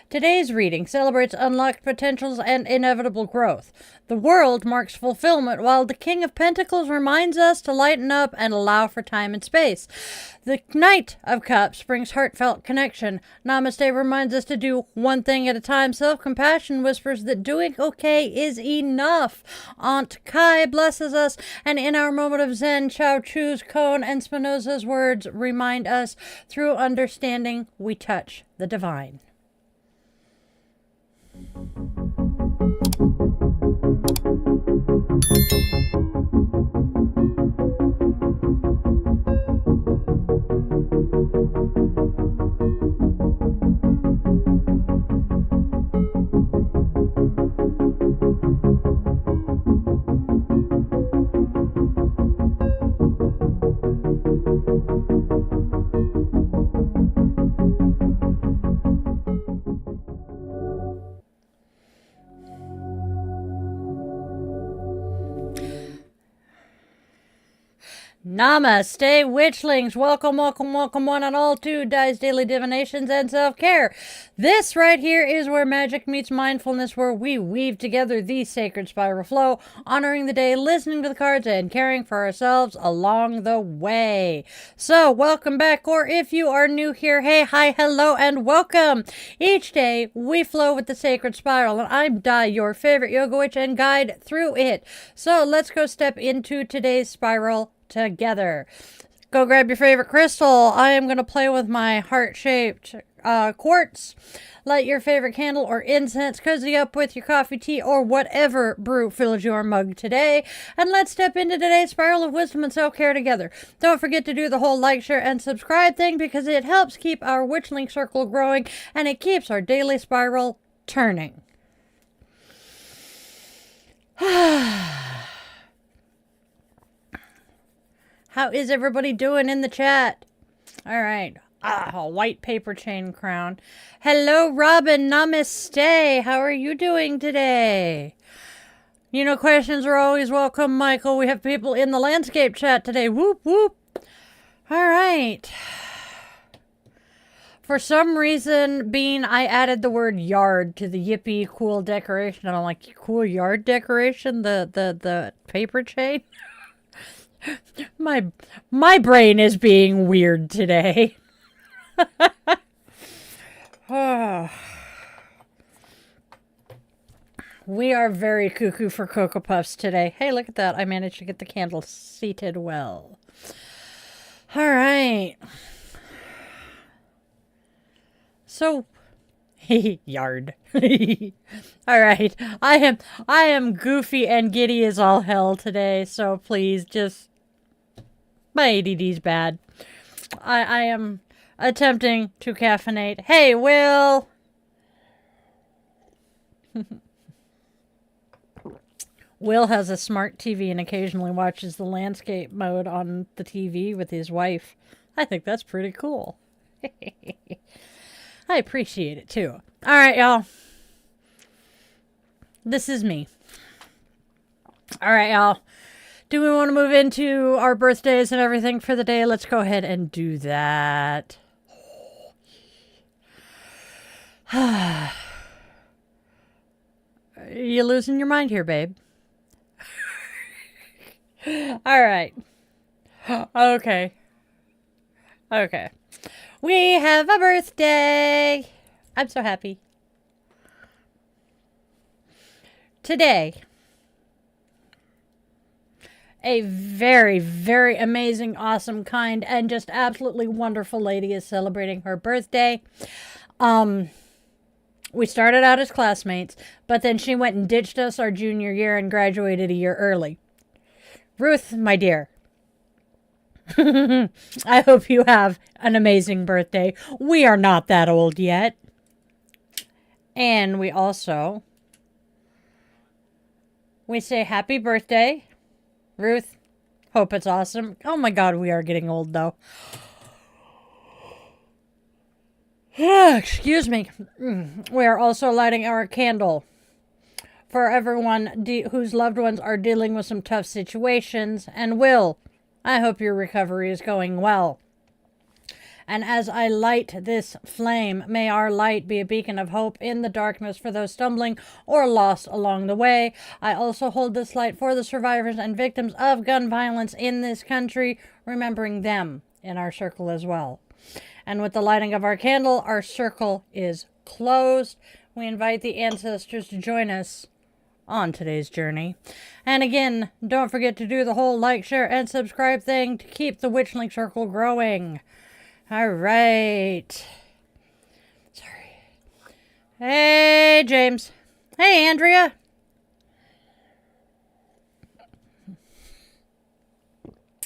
Today's reading celebrates unlocked potentials and inevitable growth. The world marks fulfillment, while the King of Pentacles reminds us to lighten up and allow for time and space. The Knight of Cups brings heartfelt connection. Namaste reminds us to do one thing at a time. Self-compassion whispers that doing okay is enough. Aunt Kai blesses us, and in our moment of Zen, Chao Chu's koan and Spinoza's words remind us, through understanding, we touch the divine. Namaste, Witchlings. Welcome, welcome, welcome one and all to Daily Divinations and Self-Care. This right here is where magic meets mindfulness, where we weave together the sacred spiral flow, honoring the day, listening to the cards, and caring for ourselves along the way. So, welcome back, or if you are new here, hey, hi, hello, and welcome. Each day, we flow with the sacred spiral, and I'm Di, your favorite yoga witch, and guide through it. So, let's go step into today's spiral together. Go grab your favorite crystal. I am going to play with my heart-shaped quartz. Light your favorite candle or incense. Cozy up with your coffee, tea, or whatever brew fills your mug today. And let's step into today's spiral of wisdom and self-care together. Don't forget to do the whole like, share, and subscribe thing, because it helps keep our Witchling circle growing, and it keeps our daily spiral turning. How is everybody doing in the chat? All right. A white paper chain crown. Hello, Robin. Namaste. How are you doing today? You know, questions are always welcome, Michael. We have people in the landscape chat today. Whoop, whoop. All right. For some reason, Bean, I added the word yard to the yippee cool decoration. And I'm like, cool yard decoration? The paper chain? My brain is being weird today. We are very cuckoo for Cocoa Puffs today. Hey, look at that. I managed to get the candle seated well. All right. So, yard. All right. I am goofy and giddy as all hell today, so please just, my ADD's bad. I am attempting to caffeinate. Hey, Will. Will has a smart TV and occasionally watches the landscape mode on the TV with his wife. I think that's pretty cool. I appreciate it too. All right, y'all. This is me. All right, y'all. Do we want to move into our birthdays and everything for the day? Let's go ahead and do that. You losing your mind here, babe? All right. Okay. Okay. We have a birthday. I'm so happy. Today, a very, very amazing, awesome, kind, and just absolutely wonderful lady is celebrating her birthday. We started out as classmates, but then she went and ditched us our junior year and graduated a year early. Ruth, my dear, I hope you have an amazing birthday. We are not that old yet. And we say happy birthday, Ruth. Hope it's awesome. Oh my God, we are getting old though. Excuse me. We are also lighting our candle for everyone whose loved ones are dealing with some tough situations. And Will, I hope your recovery is going well. And as I light this flame, may our light be a beacon of hope in the darkness for those stumbling or lost along the way. I also hold this light for the survivors and victims of gun violence in this country, remembering them in our circle as well. And with the lighting of our candle, our circle is closed. We invite the ancestors to join us on today's journey. And again, don't forget to do the whole like, share, and subscribe thing to keep the Witchling circle growing. All right. Sorry. Hey, James. Hey, Andrea.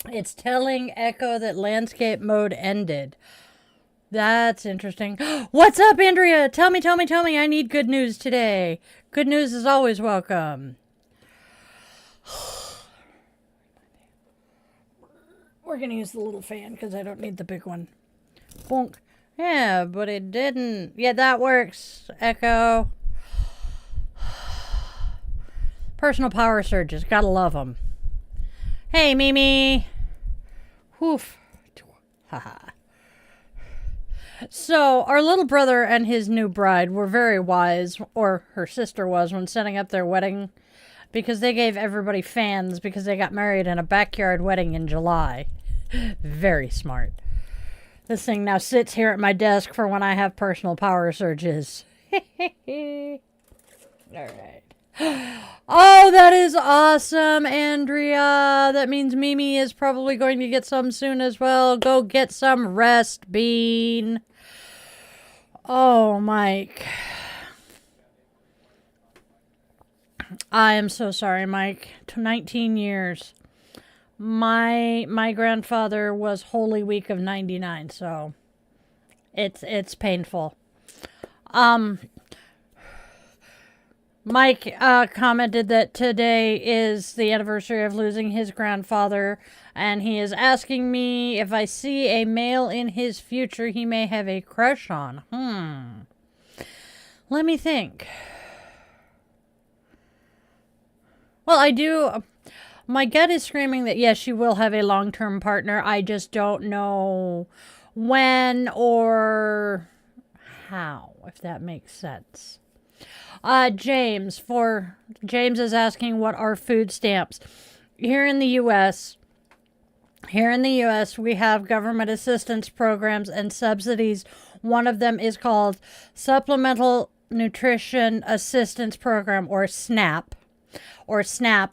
It's telling Echo that landscape mode ended. That's interesting. What's up, Andrea? Tell me. I need good news today. Good news is always welcome. We're going to use the little fan because I don't need the big one. Bonk. Yeah, but it didn't. Yeah, that works, Echo. Personal power surges. Gotta love them. Hey, Mimi. Woof. Haha. So, our little brother and his new bride were very wise, or her sister was, when setting up their wedding, because they gave everybody fans because they got married in a backyard wedding in July. Very smart. This thing now sits here at my desk for when I have personal power surges. All right. Oh, that is awesome, Andrea. That means Mimi is probably going to get some soon as well. Go get some rest, Bean. Oh, Mike. I am so sorry, Mike. 19 years. My grandfather was Holy Week of 99, so it's painful. Mike commented that today is the anniversary of losing his grandfather, and he is asking me if I see a male in his future he may have a crush on. Let me think. Well, I do. My gut is screaming that yes, she will have a long-term partner. I just don't know when or how, if that makes sense. James is asking what are food stamps. Here in the U.S., we have government assistance programs and subsidies. One of them is called Supplemental Nutrition Assistance Program, or SNAP,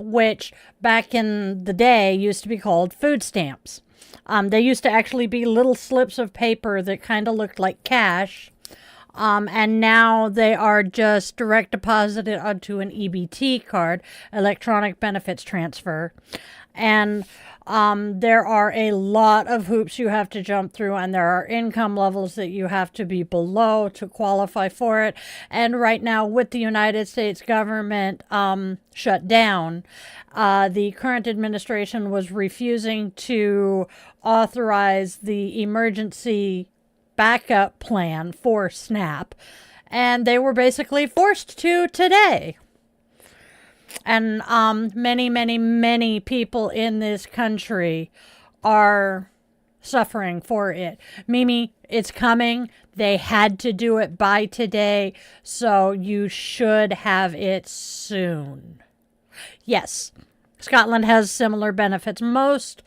which back in the day used to be called food stamps. They used to actually be little slips of paper that kind of looked like cash. And now they are just direct deposited onto an EBT card, electronic benefits transfer. And there are a lot of hoops you have to jump through, and there are income levels that you have to be below to qualify for it. And right now, with the United States government shut down, the current administration was refusing to authorize the emergency backup plan for SNAP, and they were basically forced to today. And many people in this country are suffering for it. Mimi, it's coming. They had to do it by today, so you should have it soon. Yes, Scotland has similar benefits. Most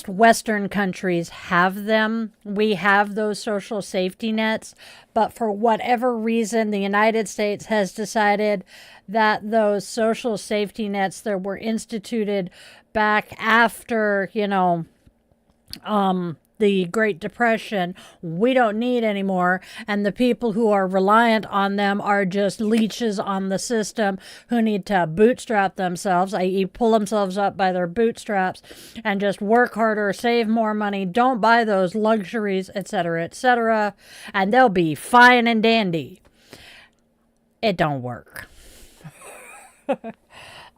Western countries have them. We have those social safety nets, but for whatever reason, the United States has decided that those social safety nets that were instituted back after, the Great Depression, we don't need anymore, and the people who are reliant on them are just leeches on the system who need to bootstrap themselves, i.e. pull themselves up by their bootstraps and just work harder, save more money, don't buy those luxuries, etc., and they'll be fine and dandy. It don't work.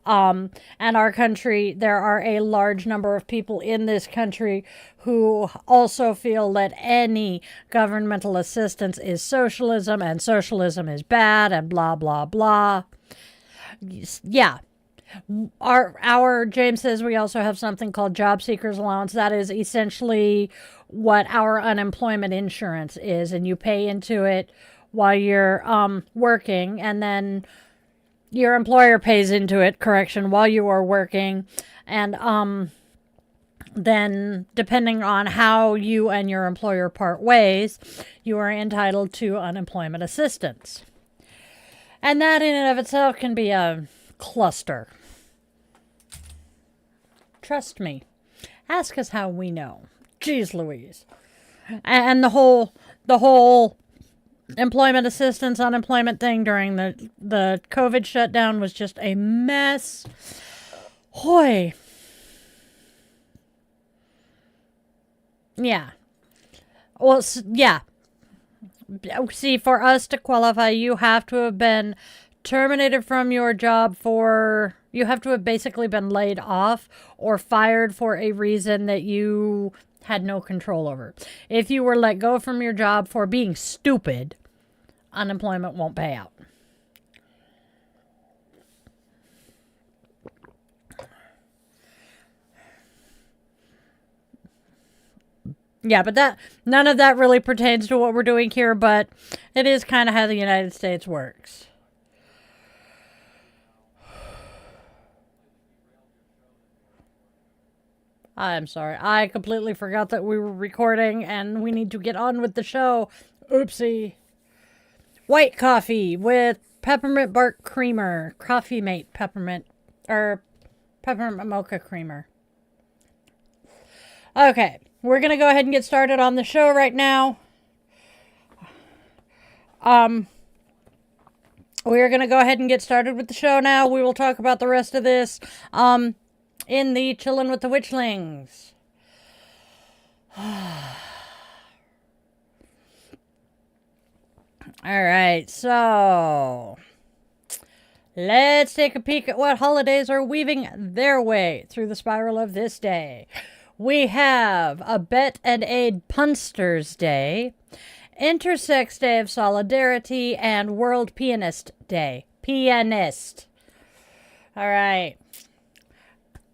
And our country, there are a large number of people in this country who also feel that any governmental assistance is socialism and socialism is bad and blah, blah, blah. Yeah. Our James says we also have something called job seekers allowance. That is essentially what our unemployment insurance is, and you pay into it while you're working, and then your employer pays into it, while you are working, and then depending on how you and your employer part ways, you are entitled to unemployment assistance. And that in and of itself can be a cluster. Trust me. Ask us how we know. Jeez Louise. And the whole employment assistance, unemployment thing during the COVID shutdown was just a mess. Hoy. Yeah. Well, yeah. See, for us to qualify, you have to have been terminated from your job you have to have basically been laid off or fired for a reason that you had no control over. If you were let go from your job for being stupid, unemployment won't pay out. Yeah, but none of that really pertains to what we're doing here, but it is kind of how the United States works. I'm sorry. I completely forgot that we were recording and we need to get on with the show. Oopsie. White coffee with peppermint bark creamer. Coffee Mate peppermint mocha creamer. Okay. We're going to go ahead and get started on the show right now. We're going to go ahead and get started with the show now. We will talk about the rest of this in the Chillin' with the Witchlings. All right, so let's take a peek at what holidays are weaving their way through the spiral of this day. We have a Bet and Aid Punsters Day, Intersex Day of Solidarity, and World Pianist Day. Pianist. All right.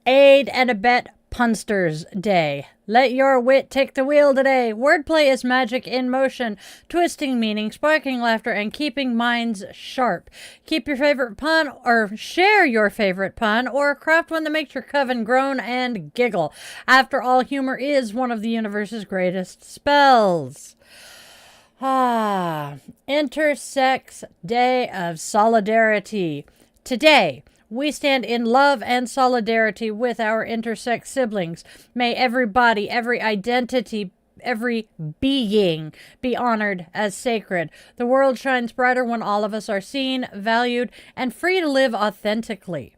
Aid and Abet Punsters Day. Let your wit take the wheel today. Wordplay is magic in motion, twisting meaning, sparking laughter, and keeping minds sharp. Keep your favorite pun, or share your favorite pun, or craft one that makes your coven groan and giggle. After all, humor is one of the universe's greatest spells. Intersex Day of Solidarity. Today, we stand in love and solidarity with our intersex siblings. May every body, every identity, every being be honored as sacred. The world shines brighter when all of us are seen, valued, and free to live authentically.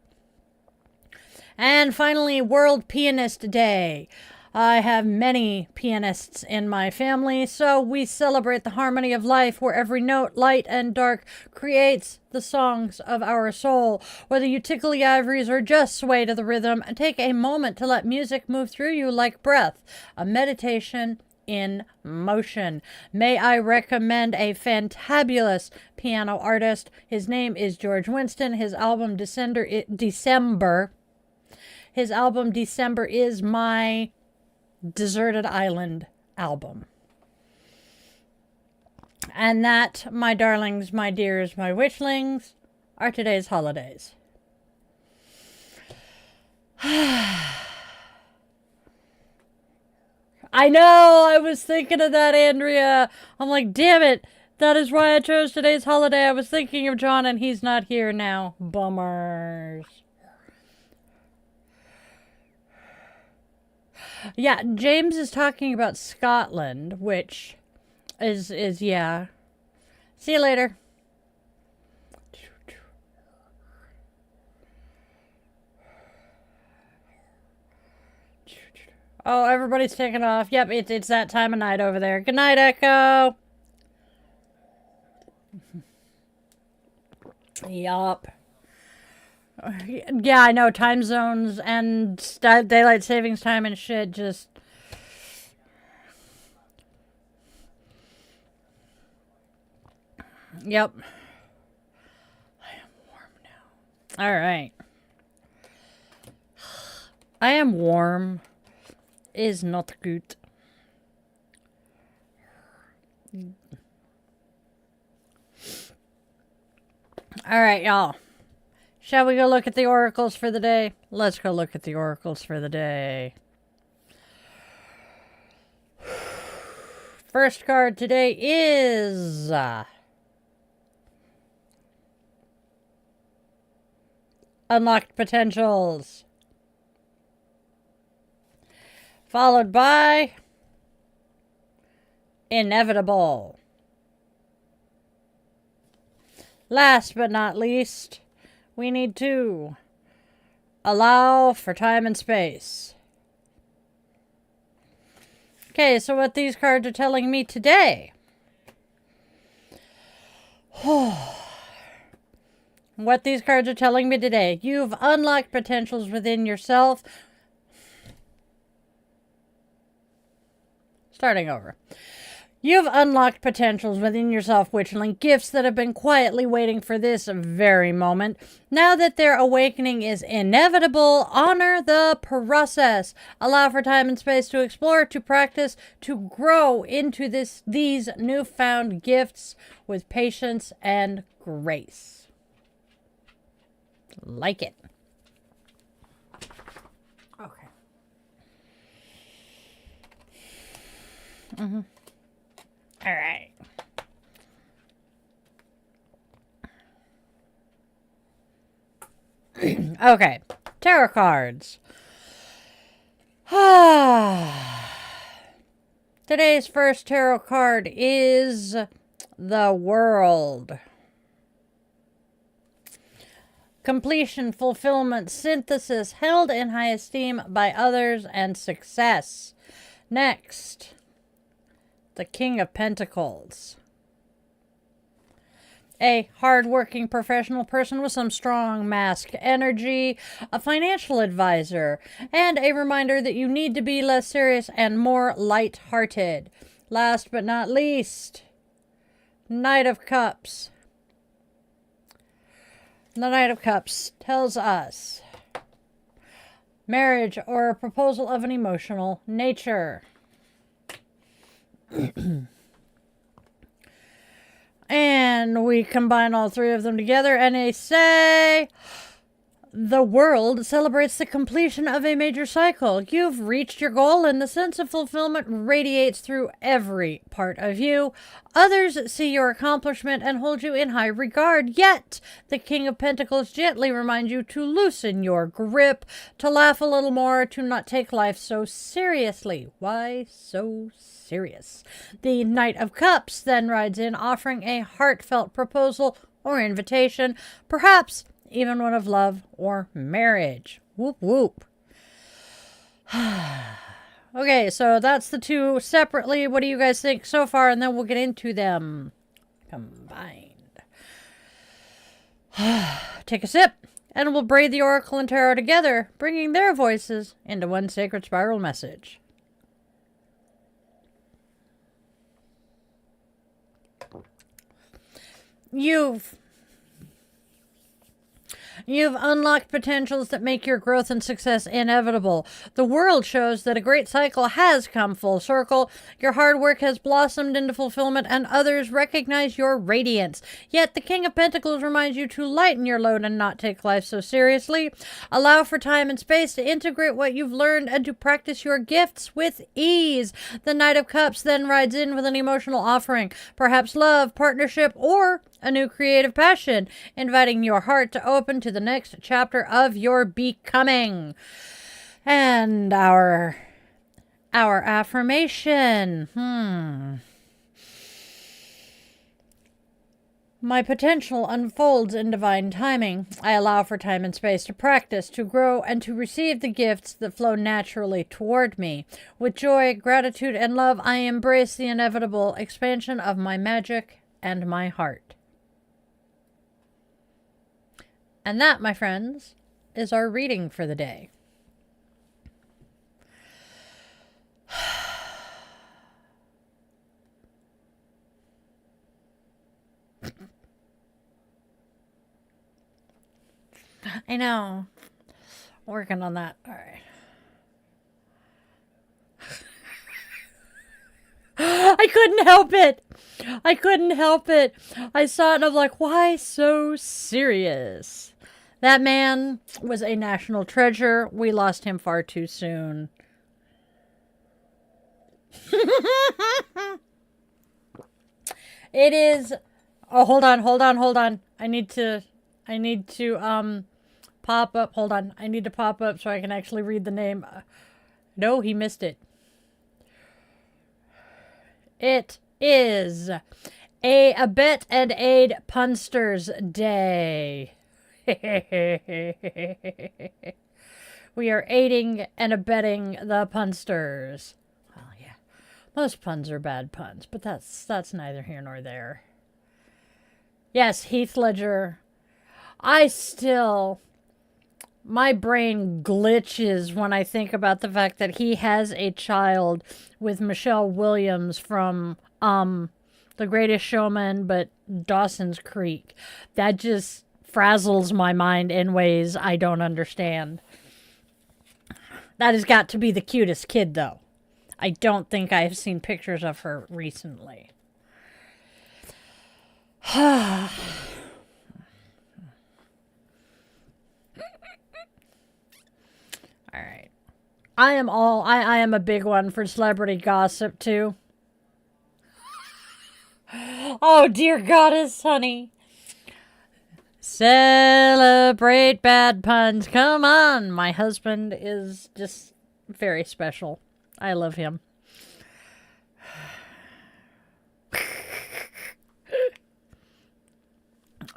And finally, World Pianist Day. I have many pianists in my family, so we celebrate the harmony of life where every note, light and dark, creates the songs of our soul. Whether you tickle the ivories or just sway to the rhythm, take a moment to let music move through you like breath, a meditation in motion. May I recommend a fantabulous piano artist. His name is George Winston. His album December is my Deserted Island album. And that, my darlings, my dears, my witchlings, are today's holidays. I know, I was thinking of that, Andrea. I'm like, damn it, that is why I chose today's holiday. I was thinking of John and he's not here now. Bummers. Yeah, James is talking about Scotland, which is yeah. See you later. Oh, everybody's taking off. Yep, it's that time of night over there. Good night, Echo. Yup. Yeah, I know, time zones and daylight savings time and shit just... Yep. I am warm now. Alright. I am warm. Is not good. All right, y'all. Shall we go look at the oracles for the day? Let's go look at the oracles for the day. First card today is Unlocked Potentials. Followed by Inevitable. Last but not least, we need to allow for time and space. Okay, so what these cards are telling me today. What these cards are telling me today. You've unlocked potentials within yourself. Starting over. You've unlocked potentials within yourself, Witchling, gifts that have been quietly waiting for this very moment. Now that their awakening is inevitable, honor the process. Allow for time and space to explore, to practice, to grow into these newfound gifts with patience and grace. Like it. Okay. All right. Okay. Tarot cards. Today's first tarot card is the World. Completion, fulfillment, synthesis, held in high esteem by others, and success. Next, the King of Pentacles. A hard-working professional person with some strong mask energy, a financial advisor, and a reminder that you need to be less serious and more light-hearted. Last but not least, Knight of Cups. The Knight of Cups tells us marriage or a proposal of an emotional nature. And we combine all three of them together and they say the world celebrates the completion of a major cycle. You've reached your goal and the sense of fulfillment radiates through every part of you. Others see your accomplishment and hold you in high regard. Yet, the King of Pentacles gently reminds you to loosen your grip, to laugh a little more, to not take life so seriously. Why so serious? The Knight of Cups then rides in, offering a heartfelt proposal or invitation, perhaps even one of love or marriage. Whoop, whoop. Okay, so that's the two separately. What do you guys think so far? And then we'll get into them combined. Take a sip, and we'll braid the Oracle and Tarot together, bringing their voices into one sacred spiral message. You've unlocked potentials that make your growth and success inevitable. The world shows that a great cycle has come full circle. Your hard work has blossomed into fulfillment and others recognize your radiance. Yet the King of Pentacles reminds you to lighten your load and not take life so seriously. Allow for time and space to integrate what you've learned and to practice your gifts with ease. The Knight of Cups then rides in with an emotional offering, perhaps love, partnership, or a new creative passion, inviting your heart to open to the next chapter of your becoming. And our affirmation. My potential unfolds in divine timing. I allow for time and space to practice, to grow, and to receive the gifts that flow naturally toward me. With joy, gratitude, and love, I embrace the inevitable expansion of my magic and my heart. And that, my friends, is our reading for the day. I know. Working on that. All right. couldn't help it. I couldn't help it. I saw it and I'm like, why so serious? That man was a national treasure. We lost him far too soon. It is. Oh, hold on. I need to pop up. Hold on. I need to pop up so I can actually read the name. No, he missed it. It is a Abet and Aid Punsters Day. We are aiding and abetting the punsters. Well, yeah. Most puns are bad puns, but that's neither here nor there. Yes, Heath Ledger. My brain glitches when I think about the fact that he has a child with Michelle Williams from The Greatest Showman, but Dawson's Creek. That just frazzles my mind in ways I don't understand. That has got to be the cutest kid, though. I don't think I have seen pictures of her recently. All right. I am a big one for celebrity gossip, too. Oh, dear goddess, honey. Celebrate bad puns. Come on. My husband is just very special. I love him.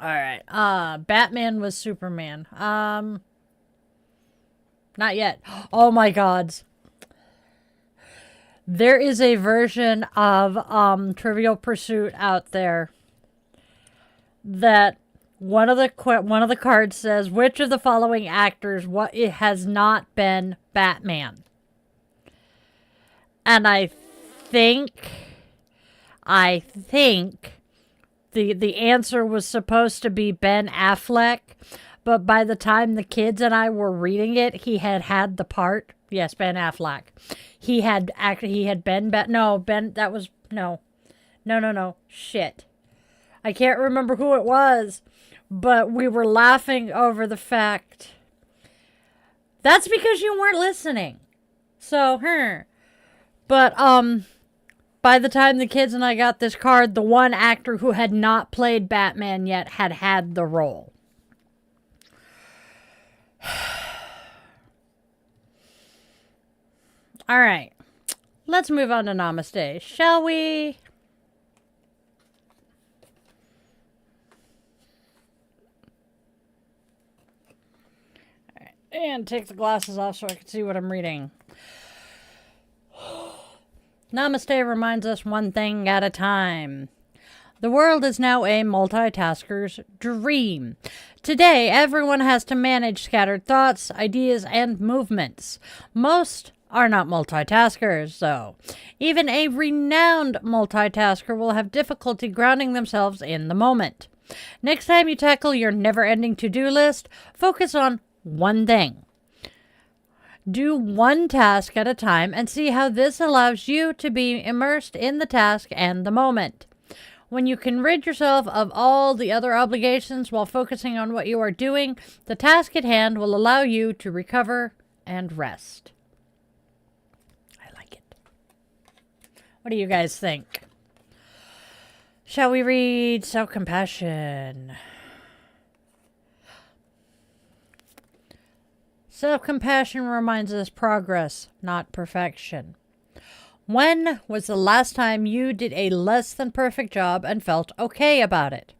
All right. Batman was Superman. Not yet. Oh my gods. There is a version of Trivial Pursuit out there that one of the cards says, which of the following actors it has not been Batman? And I think the answer was supposed to be Ben Affleck, but by the time the kids and I were reading it, he had the part. Yes, Ben Affleck. Shit. I can't remember who it was, but we were laughing over the fact. That's because you weren't listening. So, But, by the time the kids and I got this card, the one actor who had not played Batman yet had the role. All right. Let's move on to Namaste, shall we? All right. And take the glasses off so I can see what I'm reading. Namaste reminds us one thing at a time. The world is now a multitasker's dream. Today, everyone has to manage scattered thoughts, ideas, and movements. Most are not multitaskers, though. Even a renowned multitasker will have difficulty grounding themselves in the moment. Next time you tackle your never-ending to-do list, focus on one thing. Do one task at a time and see how this allows you to be immersed in the task and the moment. When you can rid yourself of all the other obligations while focusing on what you are doing, the task at hand will allow you to recover and rest. I like it. What do you guys think? Shall we read Self-Compassion? Self-compassion reminds us progress, not perfection. When was the last time you did a less than perfect job and felt okay about it?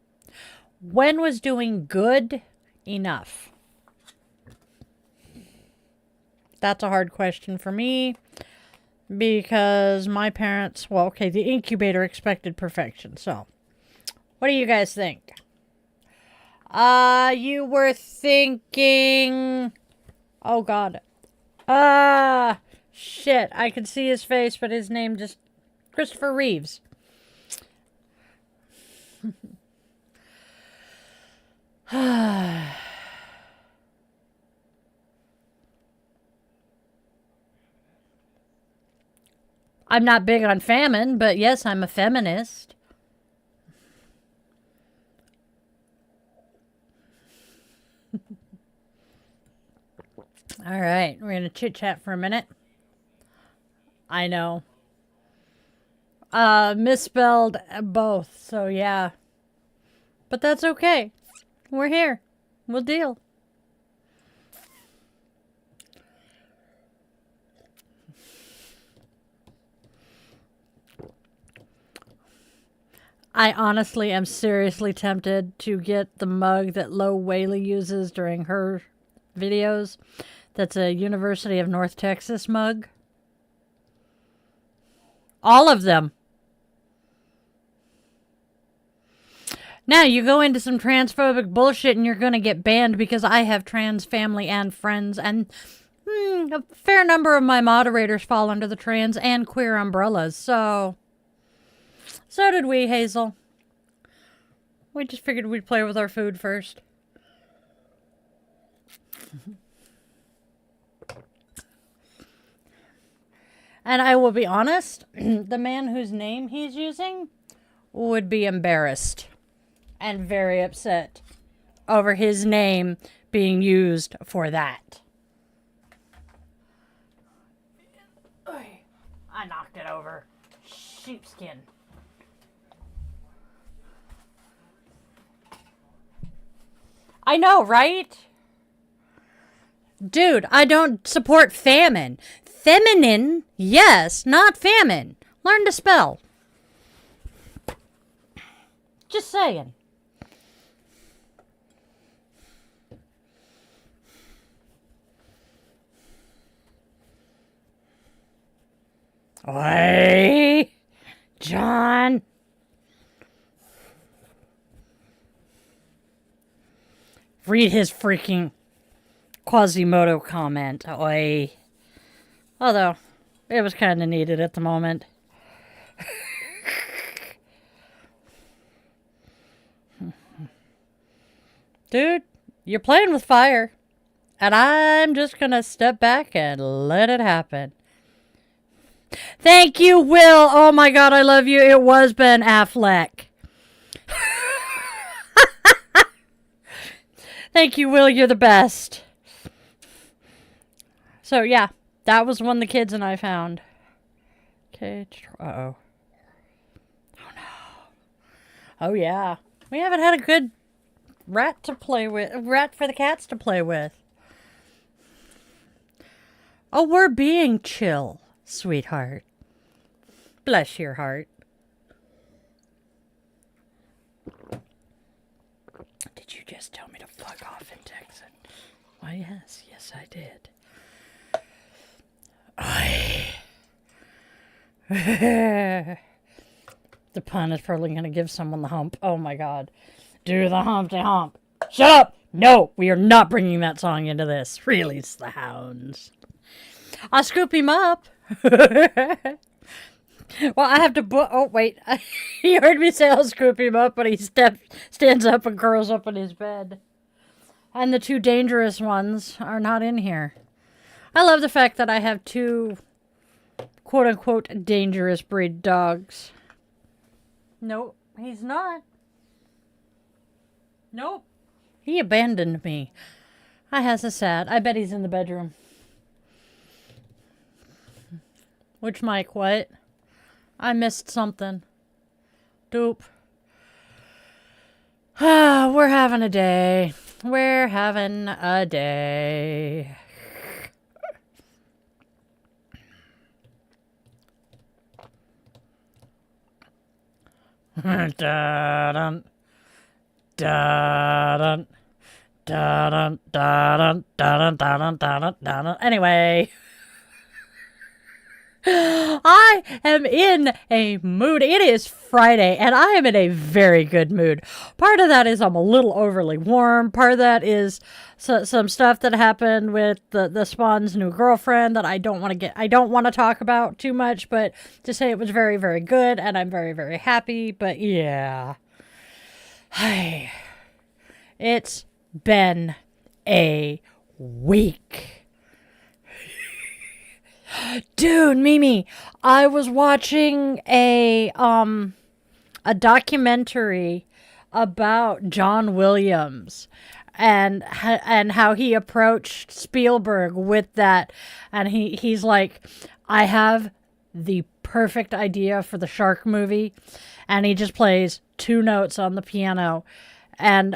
When was doing good enough? That's a hard question for me because my parents, the incubator expected perfection. So, what do you guys think? You were thinking... Oh, God. Shit. I could see his face, but his name just... Christopher Reeves. I I'm not big on famine, but yes, I'm a feminist. All right, we're going to chit-chat for a minute. I know. Misspelled both, so yeah. But that's okay. We're here. We'll deal. I honestly am seriously tempted to get the mug that Lo Whaley uses during her videos. That's a University of North Texas mug. All of them. Now, you go into some transphobic bullshit and you're going to get banned because I have trans family and friends, and a fair number of my moderators fall under the trans and queer umbrellas, so did we, Hazel. We just figured we'd play with our food first. And I will be honest, the man whose name he's using would be embarrassed and very upset over his name being used for that. I knocked it over. Sheepskin. I know, right? Dude, I don't support famine. Feminine, yes, not famine. Learn to spell. Just saying. Oi, John. Read his freaking Quasimodo comment. Oi. Although, it was kind of needed at the moment. Dude, you're playing with fire. And I'm just going to step back and let it happen. Thank you, Will. Oh my God, I love you. It was Ben Affleck. Thank you, Will. You're the best. So, yeah, that was one the kids and I found. Okay. Uh-oh. Oh, no. Oh, yeah. We haven't had a good rat to play with. Rat for the cats to play with. Oh, we're being chill, sweetheart. Bless your heart. Did you just tell me to fuck off in Texas? Why, yes. Yes, I did. The pun is probably going to give someone the hump. Oh, my God. Do the Humpty Hump. Shut up! No, we are not bringing that song into this. Release the hounds. I'll scoop him up. Well, I have to... oh, wait. He heard me say I'll scoop him up, but he stands up and curls up in his bed. And the two dangerous ones are not in here. I love the fact that I have two quote-unquote dangerous breed dogs. Nope, he's not. Nope. He abandoned me. I has a sad. I bet he's in the bedroom. Which Mike, what? I missed something. Dope. We're having a day. We're having a day. Da-dun, da-dun, da-dun, da-dun, da-dun, da-dun, da-dun, da-dun. Anyway, I am in a mood. It is Friday, and I am in a very good mood. Part of that is I'm a little overly warm. Part of that is some stuff that happened with the Spawn's new girlfriend that I don't want to talk about too much, but to say it was very, very good, and I'm very, very happy. But yeah, it's been a week. Dude, Mimi, I was watching a documentary about John Williams and how he approached Spielberg with that, and he's like, I have the perfect idea for the shark movie, and he just plays two notes on the piano, and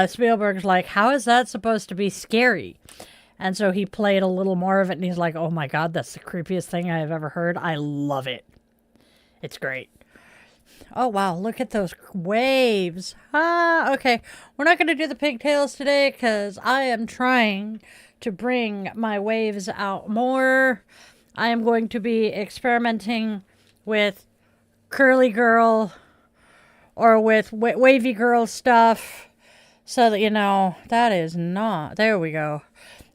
Spielberg's like, how is that supposed to be scary? And so he played a little more of it, and he's like, oh my God, that's the creepiest thing I have ever heard. I love it. It's great. Oh, wow, look at those waves. Okay. We're not going to do the pigtails today because I am trying to bring my waves out more. I am going to be experimenting with curly girl or with wavy girl stuff so that, that is not, there we go.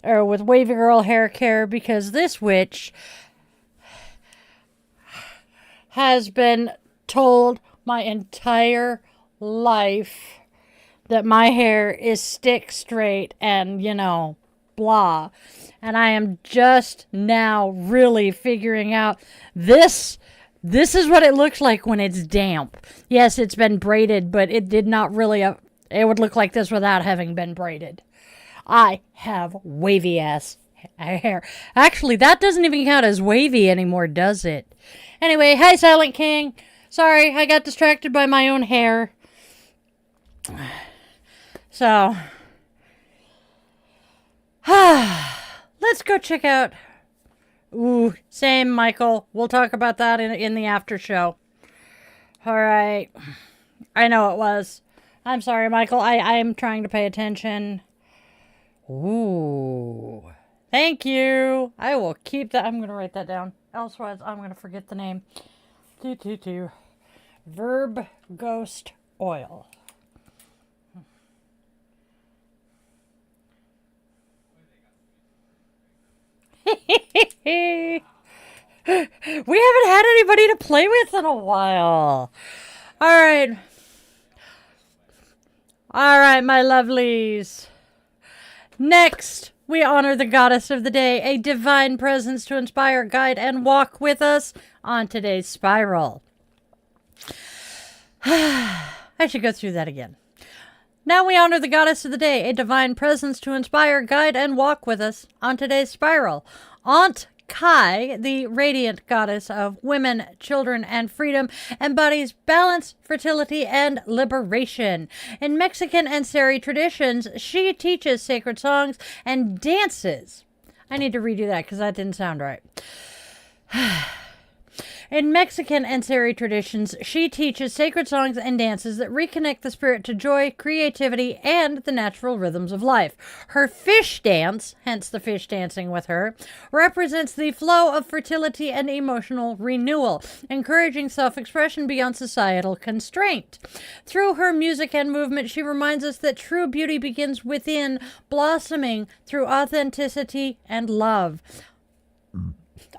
Or with wavy girl hair care, because this witch has been told my entire life that my hair is stick straight and, blah. And I am just now really figuring out this is what it looks like when it's damp. Yes, it's been braided, but it did not really, it would look like this without having been braided. I have wavy ass hair. Actually, that doesn't even count as wavy anymore, does it? Anyway, hi Silent King. Sorry, I got distracted by my own hair. So, let's go check out. Ooh, same, Michael. We'll talk about that in the after show. All right. I know it was. I'm sorry, Michael. I am trying to pay attention. Ooh. Thank you. I will keep that. I'm going to write that down. Elsewise, I'm going to forget the name. Verb Ghost Oil. We haven't had anybody to play with in a while. All right, my lovelies. Next, we honor the goddess of the day, a divine presence to inspire, guide, and walk with us on today's spiral. I should go through that again. Now we honor the goddess of the day, a divine presence to inspire, guide, and walk with us on today's spiral. Aunt Kai, the radiant goddess of women, children, and freedom, embodies balance, fertility, and liberation. In Mexican and Seri traditions, she teaches sacred songs and dances. I need to redo that because that didn't sound right. In Mexican and Seri traditions, she teaches sacred songs and dances that reconnect the spirit to joy, creativity, and the natural rhythms of life. Her fish dance, hence the fish dancing with her, represents the flow of fertility and emotional renewal, encouraging self-expression beyond societal constraint. Through her music and movement, she reminds us that true beauty begins within, blossoming through authenticity and love.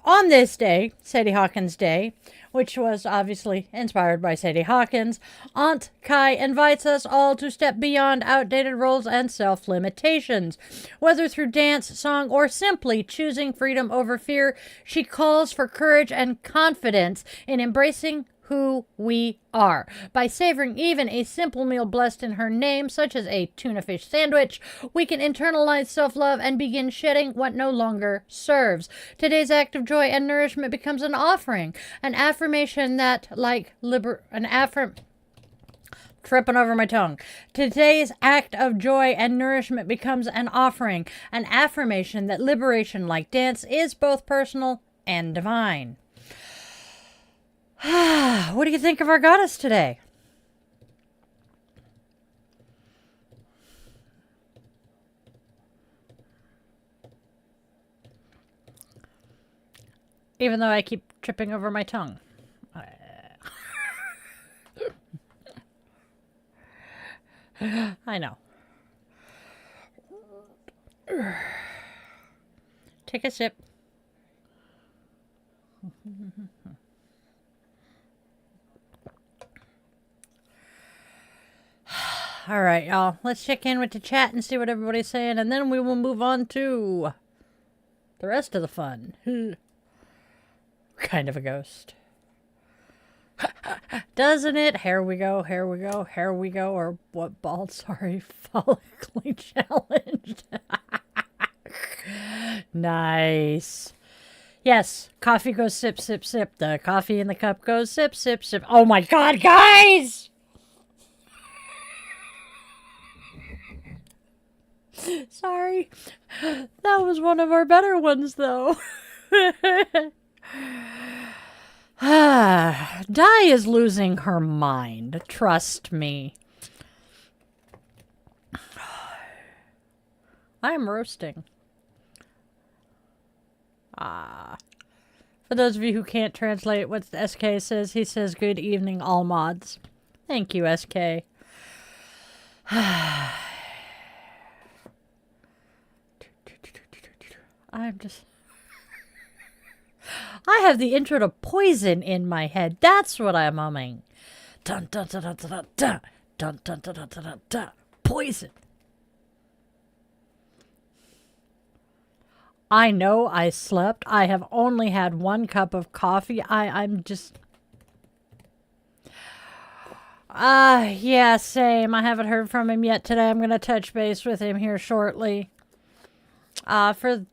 On this day, Sadie Hawkins Day, which was obviously inspired by Sadie Hawkins, Aunt Kai invites us all to step beyond outdated roles and self-limitations. Whether through dance, song, or simply choosing freedom over fear, she calls for courage and confidence in embracing who we are. By savoring even a simple meal blessed in her name, such as a tuna fish sandwich, we can internalize self-love and begin shedding what no longer serves. Today's act of joy and nourishment becomes an offering, an affirmation that, tripping over my tongue. Today's act of joy and nourishment becomes an offering, an affirmation that liberation, like dance, is both personal and divine. What do you think of our goddess today? Even though I keep tripping over my tongue. I know. Take a sip. All right, y'all. Let's check in with the chat and see what everybody's saying, and then we will move on to the rest of the fun. Kind of a ghost. Doesn't it? Here we go, here we go, here we go. Or what ball? Sorry, follically challenged. Nice. Yes, coffee goes sip, sip, sip. The coffee in the cup goes sip, sip, sip. Oh my god, guys! Sorry. That was one of our better ones, though. Di is losing her mind. Trust me. I am roasting. For those of you who can't translate what SK says, he says, good evening, all mods. Thank you, SK. I'm just... I have the intro to Poison in my head. That's what I'm humming. Dun dun dun dun dun dun dun dun dun dun dun dun. Poison. I know I slept. I have only had 1 cup of coffee. I'm just... yeah, same. I haven't heard from him yet today. I'm going to touch base with him here shortly. For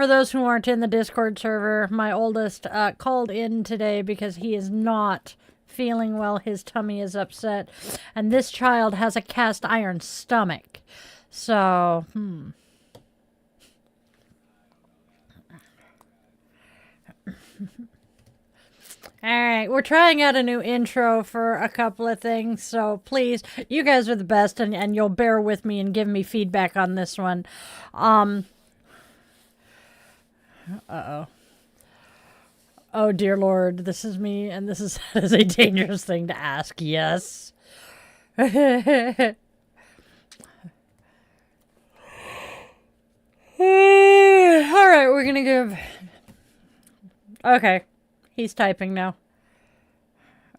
those who aren't in the Discord server, my oldest called in today because he is not feeling well. His tummy is upset. And this child has a cast iron stomach. So, Alright, we're trying out a new intro for a couple of things, so please, you guys are the best, and you'll bear with me and give me feedback on this one. Uh-oh. Oh, dear Lord, this is me, and this is, that is a dangerous thing to ask, yes. Alright, we're gonna give... Okay. He's typing now.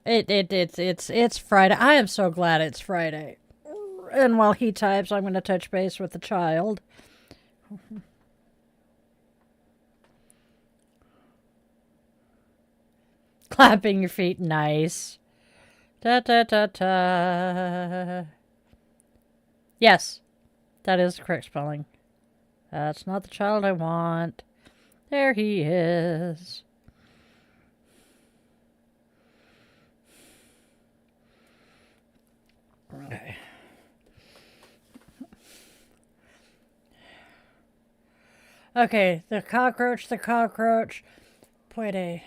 It's Friday. I am so glad it's Friday. And while he types, I'm going to touch base with the child. Clapping your feet, nice. Da da da da. Yes, that is the correct spelling. That's not the child I want. There he is. Okay. Okay, the cockroach. Puede.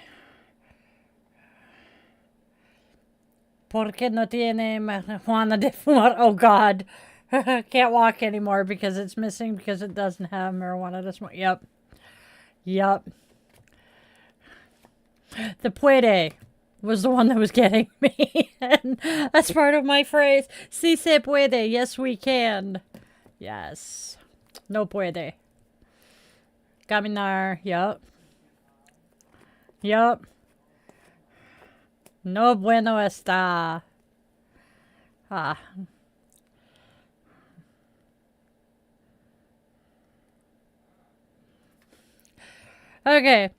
¿Por qué no tiene marijuana de fumar? Oh, God. Can't walk anymore because it's missing because it doesn't have marijuana to smoke. Yep. The puede was the one that was getting me. And that's part of my phrase. Si se puede. Yes, we can. Yes. No puede. Caminar. Yup. No bueno está. Okay.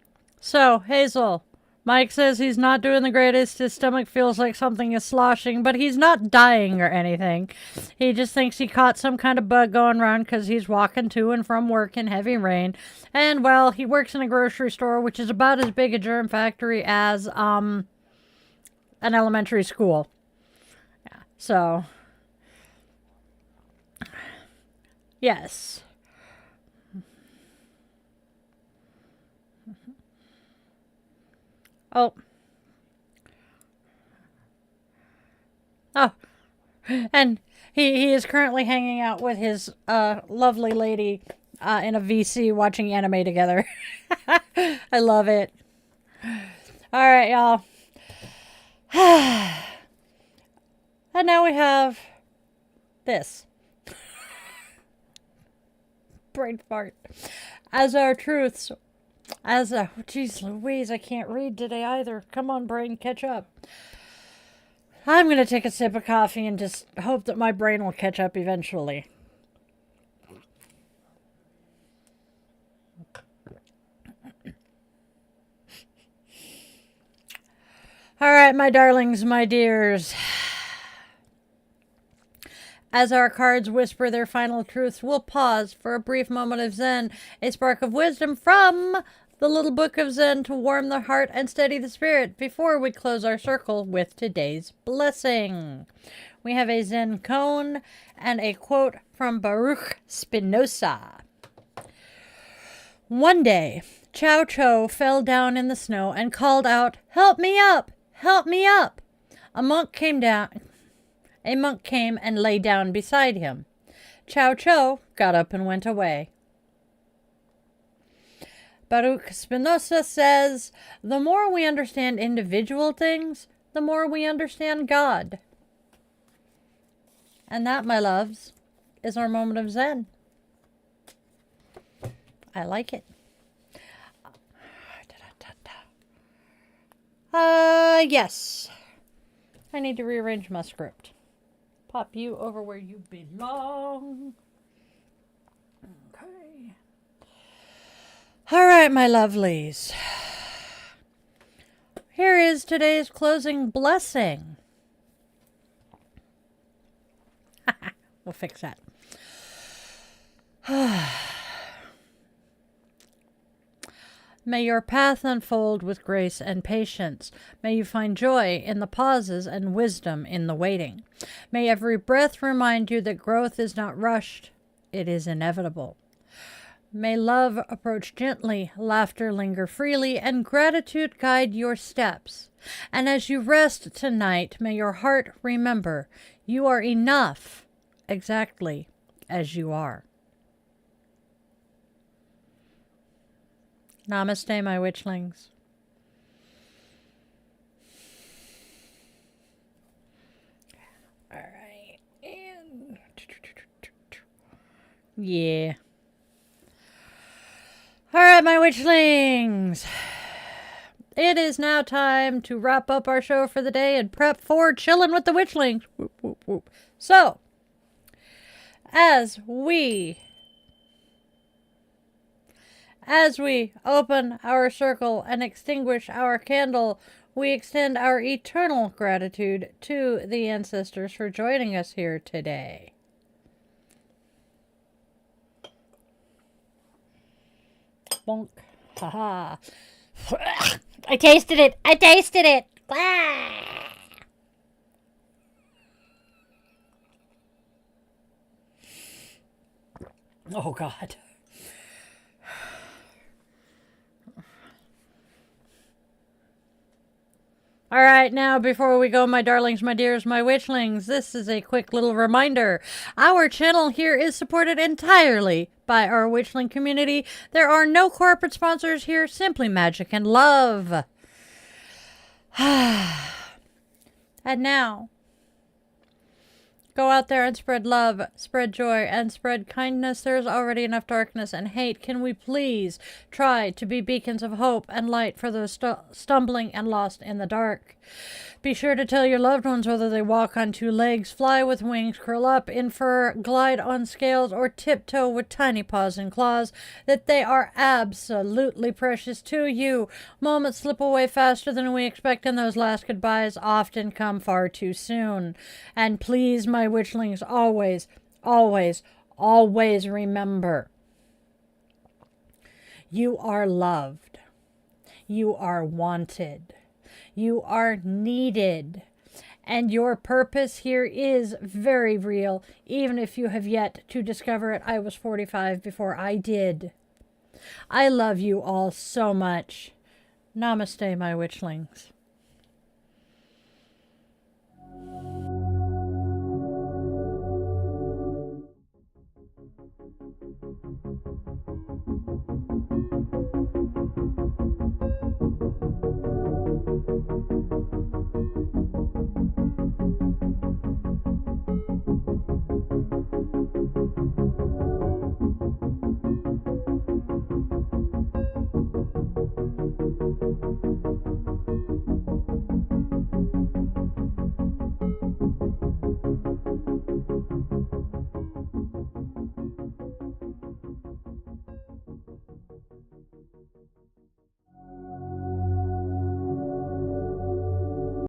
So, Hazel. Mike says he's not doing the greatest. His stomach feels like something is sloshing, but he's not dying or anything. He just thinks he caught some kind of bug going around because he's walking to and from work in heavy rain. And, well, he works in a grocery store, which is about as big a germ factory as an elementary school. Yeah, so, yes. Oh, and he is currently hanging out with his lovely lady in a VC watching anime together. I love it. All right, y'all. And now we have this. Brain fart. As our truths. Jeez Louise, I can't read today either. Come on, brain, catch up. I'm going to take a sip of coffee and just hope that my brain will catch up eventually. right, my darlings, my dears. As our cards whisper their final truths, we'll pause for a brief moment of Zen, a spark of wisdom from the Little Book of Zen to warm the heart and steady the spirit before we close our circle with today's blessing. We have a Zen koan and a quote from Baruch Spinoza. One day, Chow Cho fell down in the snow and called out, "Help me up! Help me up!" A monk came and lay down beside him. Chow Cho got up and went away. Baruch Spinoza says, the more we understand individual things, the more we understand God. And that, my loves, is our moment of Zen. I like it. Yes. I need to rearrange my script. Pop you over where you belong. Okay. All right, my lovelies. Here is today's closing blessing. We'll fix that. May your path unfold with grace and patience. May you find joy in the pauses and wisdom in the waiting. May every breath remind you that growth is not rushed, it is inevitable. May love approach gently, laughter linger freely, and gratitude guide your steps. And as you rest tonight, may your heart remember you are enough exactly as you are. Namaste, my witchlings. All right. And yeah. All right, my witchlings. It is now time to wrap up our show for the day and prep for chilling with the witchlings. Whoop, whoop, whoop. So, as we open our circle and extinguish our candle, we extend our eternal gratitude to the ancestors for joining us here today. Bonk. Haha. I tasted it. I tasted it. Ah! Oh, God. All right, now before we go, my darlings, my dears, my witchlings, this is a quick little reminder. Our channel here is supported entirely by our witchling community. There are no corporate sponsors here, simply magic and love. And now, go out there and spread love, spread joy, and spread kindness. There's already enough darkness and hate. Can we please try to be beacons of hope and light for those stumbling and lost in the dark? Be sure to tell your loved ones whether they walk on two legs, fly with wings, curl up in fur, glide on scales, or tiptoe with tiny paws and claws, that they are absolutely precious to you. Moments slip away faster than we expect, and those last goodbyes often come far too soon. And please, my witchlings, always, always, always remember, you are loved. You are wanted. You are needed. And your purpose here is very real, even if you have yet to discover it. I was 45 before I did. I love you all so much. Namaste, my witchlings.